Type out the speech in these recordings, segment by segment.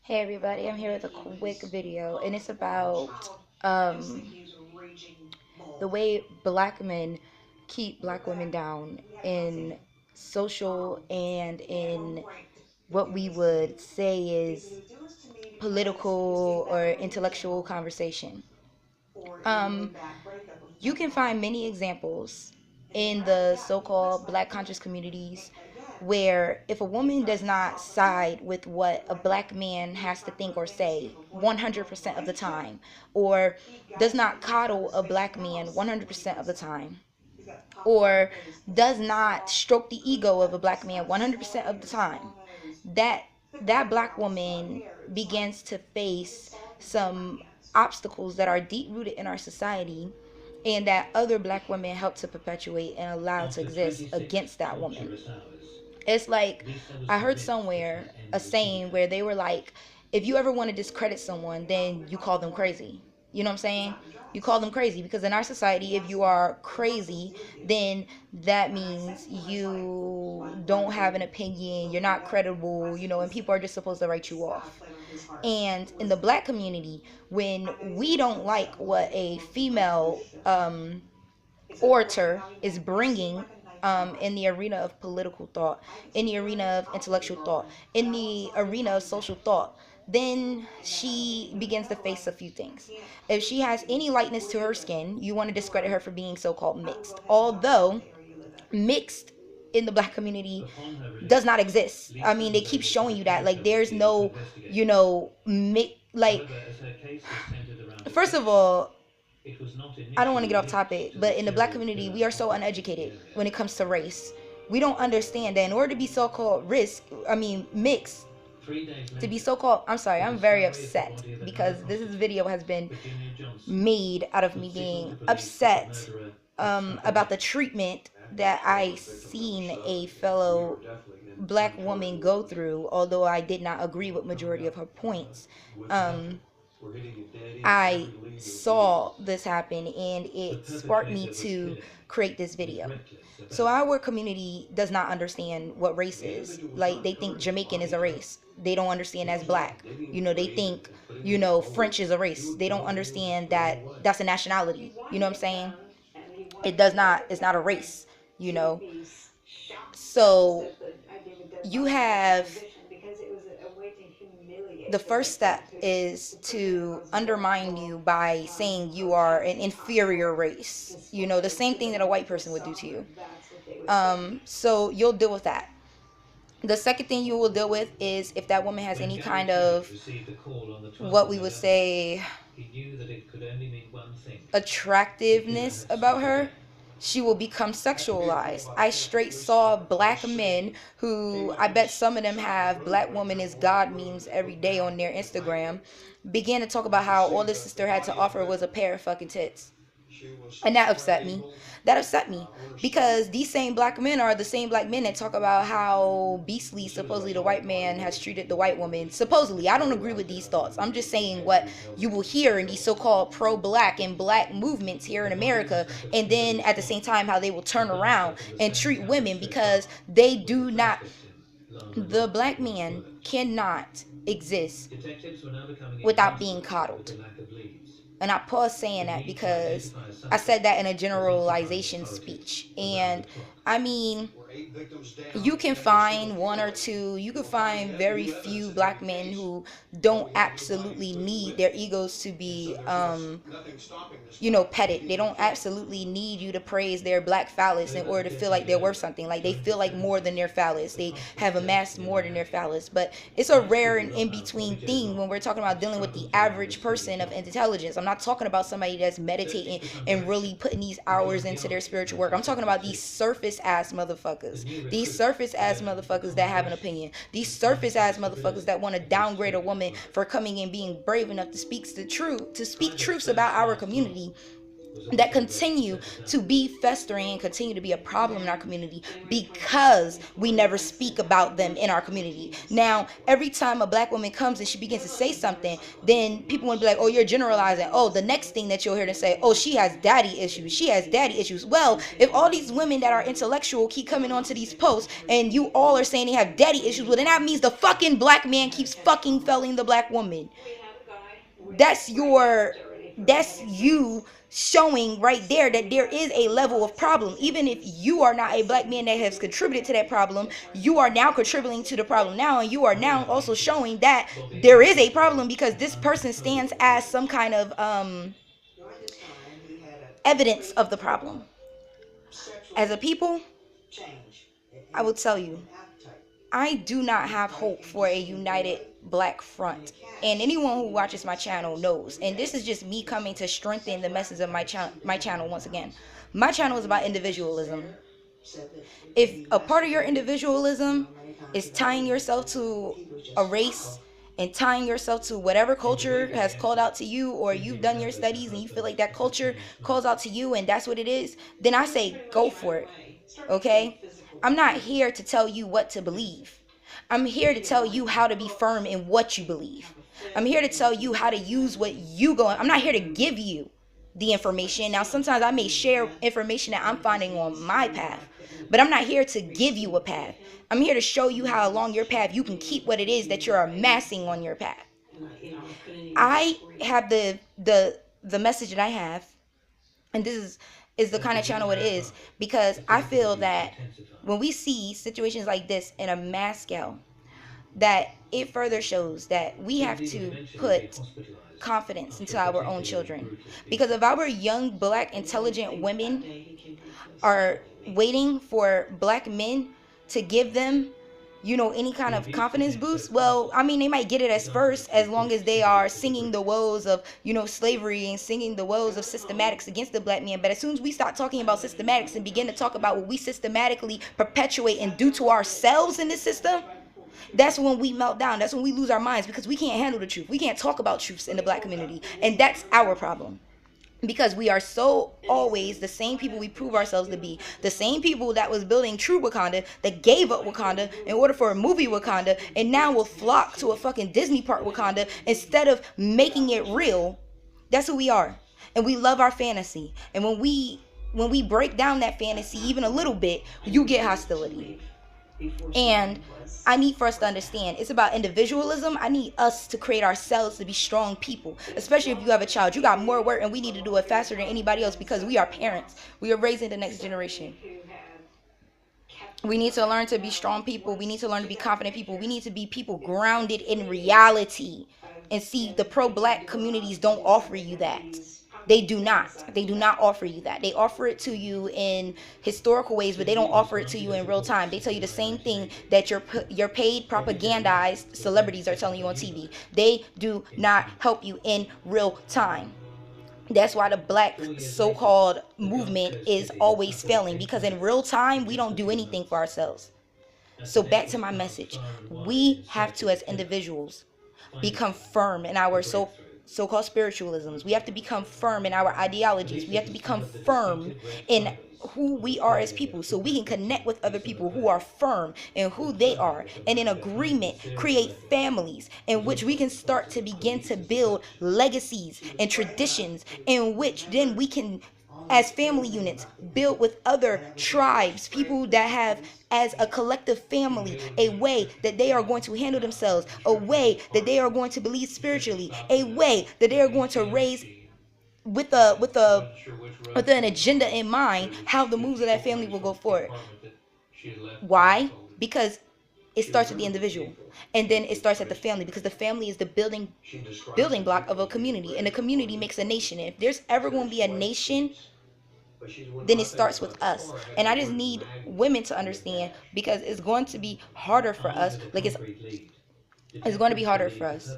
Hey everybody, I'm here with a quick video and it's about um, the way black men keep black women down in social and in what we would say is political or intellectual conversation. Um, you can find many examples in the so-called black conscious communities where if a woman does not side with what a black man has to think or say 100% of the time, or does not coddle a black man 100% of the time, or does not stroke the ego of a black man 100% of the time, that black woman begins to face some obstacles that are deep rooted in our society and that other black women help to perpetuate and allow to After exist 26 against that woman. torturous hours, It's like at least there was I some heard lift at somewhere the end a of the saying tunnel. where they were like, if you ever want to discredit someone, then you call them crazy. You know what I'm saying? You call them crazy because in our society, if you are crazy, then that means you don't have an opinion, you're not credible, and people are just supposed to write you off. And in the black community, when we don't like what a female orator is bringing in the arena of political thought, in the arena of intellectual thought, in the arena of social thought, then she begins to face a few things. If she has any lightness to her skin, you want to discredit her for being so called mixed. Although mixed in the black community Upon her does not release, exist. I Lisa mean, they was keep able to showing you that. declare Like, herself there's guilty to no, investigate. like, However, as her case was centered around first of addiction, all, it was not I don't want to get initially off linked topic, to the but in the black serial community, killer we are so operating in the uneducated area. when it comes to race. We don't understand that in order to be so-called mixed, 3 days to be later, so-called, I'm sorry, the I'm very discovery of the upset body of another because this video prostitute, has been Virginia Johnson, made out of could me signal being to police that the upset murderer had struck a about the match. treatment After that I discovering victim number seen 7, a we are fellow definitely in black woman uncharted go waters. through, although I did not agree with Coming majority of up her points. with nothing. Um, We're hitting a dead end I every lead saw reveals. this happen and The it sparked me perpetrator was to clear. create this He was video. reckless, So abandoned. our community does not understand what race The is. individual was Like, not they think covered in Jamaican is body a cover. race. They don't understand It that's wasn't like black. digging a They grave think, and putting it in a hole. French is a He race. would They don't go in and understand throw it that away. that's a He nationality. You know wanted what I'm it saying? done, and he It wanted does the not, other it's not a government race, to be shocked So that David does you not have such a have position, because it was a way to the humiliate the first victim, step to is put him in to a undermine you vulnerable by saying you are an position inferior for race. The display same to thing the that a white mental person would do to you. suffering. That's what they would think. So you'll deal with that. The second thing you will deal with is if that woman has When any Gary kind Truitt of received a call on the 12th what of we would November, say he knew that it could only mean one thing. The killer attractiveness had about struck her, again. she will become Activated sexualized. I 2510 straight Listen saw up. black men Machine who came up I to bet this some of them shop in have black Rosewood, woman down is Walnut God Road, memes and every looked day down on their at the nightclub. Instagram, began to talk When about she how seen all this the sister had to body of the offer was a victim, pair of fucking tits. she was And that quite upset me. able, That upset me understanding. because these same black men are the same black men that talk about how beastly As soon as I supposedly the saw the white body, man there has was treated the white woman. the Supposedly, I don't photo agree out with there. these I thoughts. knew I'm just it saying had to what be held you will against hear in the these will. so-called pro-black and black movements here The in body was America, not and then appropriately at the same spotted. time how they will The turn around gunshot of the and same treat caliber women so because far they was the do first not, victim, Lana the Locke, black once man worked. cannot exist Detectives were now becoming without being exasperated with coddled. the lack of leads. And I pause saying The that need to because identify a I said that in a suspect was occupying generalization authorities speech. around the And clock. I mean, We're 8 victims down you and can every single find one or feeling. two, you can We're finding find new very evidence few into the black men case. who But don't we have new bodies absolutely to live need with. their egos to And so be there's nothing stopping this guy from petted. They beating and don't killing. absolutely need you to praise their black phallus in Over a order to feel like decade they're worth later, something. Like, they during feel his like more than 70s, their phallus. the They constant have state amassed in more than their Miami, phallus. But it's a high rare school and in dropout Bobby between J. thing when Long we're talking about had dealing with the struggled to land average his first person of job. intelligence. I'm not talking about somebody that's Searching meditating for some and really direction, putting these he hours joined the into their Army in spiritual work. I'm talking about these 1972. surface ass The motherfuckers. new These recruit surface ass urged the motherfuckers that have an collaboration opinion. These and surface financial ass motherfuckers that stability want to of his downgrade a children's woman life. for coming and being brave enough to speak the truth, to speak Private truths about first our class community. jobs that continue to be festering and continue to be a problem in our community because we never speak about them in our community. Now, every time a black woman comes and she begins to say something, then people want to be like, oh, you're generalizing. Oh, the next thing that you'll hear to say, oh, she has daddy issues. She has daddy issues. Well, if all these women that are intellectual keep coming onto these posts and you all are saying they have daddy issues, well, then that means the fucking black man keeps fucking failing the black woman. That's you showing right there that there is a level of problem. Even if you are not a black man that has contributed to that problem, you are now contributing to the problem now, and you are now also showing that there is a problem because this person stands as some kind of evidence of the problem. As a people, I will tell you, I do not have hope for a united black front. And anyone who watches my channel knows. And this is just me coming to strengthen the message of my channel once again. My channel is about individualism. If a part of your individualism is tying yourself to a race and tying yourself to whatever culture has called out to you, or you've done your studies and you feel like that culture calls out to you and that's what it is, then I say go for it. Okay? I'm not here to tell you what to believe. I'm here to tell you how to be firm in what you believe. I'm here to tell you how to use what you go. I'm not here to give you the information. Now, sometimes I may share information that I'm finding on my path, but I'm not here to give you a path. I'm here to show you how along your path you can keep what it is that you're amassing on your path. I have the message that I have, and this is the kind of channel it is, because I feel that when we see situations like this in a mass scale, that it further shows that we have to put confidence into our own children. Because if our young black intelligent women are waiting for black men to give them, any kind of confidence boost, well, I mean, they might get it as first as long as they are singing the woes of, slavery and singing the woes of systematics against the black man. But as soon as we start talking about systematics and begin to talk about what we systematically perpetuate and do to ourselves in this system, that's when we melt down. That's when we lose our minds, because we can't handle the truth. We can't talk about truths in the black community. And that's our problem. Because we are so always the same people we prove ourselves to be. The same people that was building true Wakanda, that gave up Wakanda in order for a movie Wakanda, and now will flock to a fucking Disney park Wakanda instead of making it real. That's who we are. And we love our fantasy. And when we break down that fantasy even a little bit, you get hostility. And I need for us to understand, it's about individualism. I need us to create ourselves to be strong people, especially if you have a child. You got more work and we need to do it faster than anybody else, because we are parents. We are raising the next generation. We need to learn to be strong people. We need to learn to be confident people. We need to be people grounded in reality. And see, the pro-black communities don't offer you that. They do not. They do not offer you that. They offer it to you in historical ways, but they don't offer it to you in real time. They tell you the same thing that your paid propagandized celebrities are telling you on TV. They do not help you in real time. That's why the black so-called movement is always failing, because in real time, we don't do anything for ourselves. So back to my message. We have to, as individuals, become firm in our so-called spiritualisms. We have to become firm in our ideologies. We have to become firm in who we are as people, so we can connect with other people who are firm in who they are, and in agreement create families in which we can start to begin to build legacies and traditions, in which then we can, as family units, build with other tribes, people that have as a collective family a way that they are going to handle themselves, a way that they are going to believe spiritually, a way that they are going to raise with an agenda in mind, how the moves of that family will go forward. Why? Because it starts with the individual, and then it starts at the family, because the family is the building block of a community, and the community makes a nation. And if there's ever going to be a nation, then it starts with us. And I just need women to understand, because it's going to be harder for us. Like it's going to be harder for us,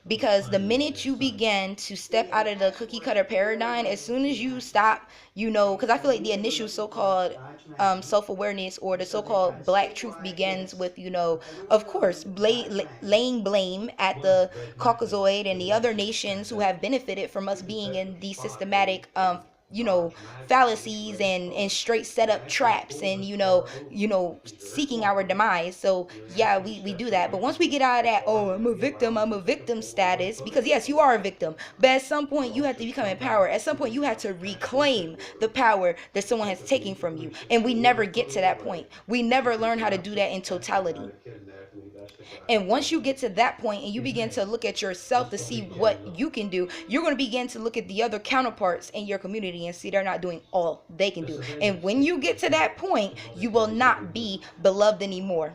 because the minute you begin to step out of the cookie cutter paradigm, as soon as you stop, because I feel like the initial so-called self-awareness, or the so-called black truth, begins with, of course, laying blame at the Caucasoid and the other nations who have benefited from us being in these systematic fallacies and straight set up traps and seeking our demise. So yeah, we do that. But once we get out of that, oh, I'm a victim status, because yes, you are a victim, but at some point you have to become empowered. At some point you have to reclaim the power that someone has taken from you, and we never get to that point. We never learn how to do that in totality. And once you get to that point and you begin to look at yourself to see what you can do, you're going to begin to look at the other counterparts in your community and see they're not doing all they can do. And when you get to that point, you will not be beloved anymore.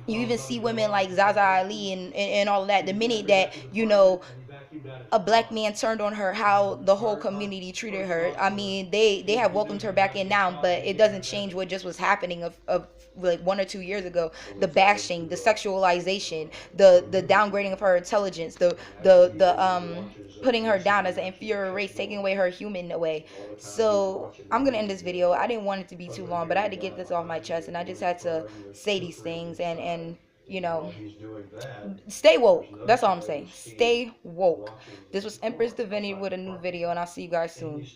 You even see women like Zaza Ali and all of that. The minute that, a black man turned on her, how the whole community treated her. I mean, they have welcomed her back in now, but it doesn't change what just was happening of like 1 or 2 years ago. The bashing, the sexualization, the downgrading of her intelligence, the putting her down as an inferior race, taking away her human away. So I'm gonna end this video. I didn't want it to be too long, but I had to get this off my chest, and I just had to say these things and you know stay woke. That's all I'm saying. Stay woke. This was Empress Divinity with a new video, and I'll see you guys soon.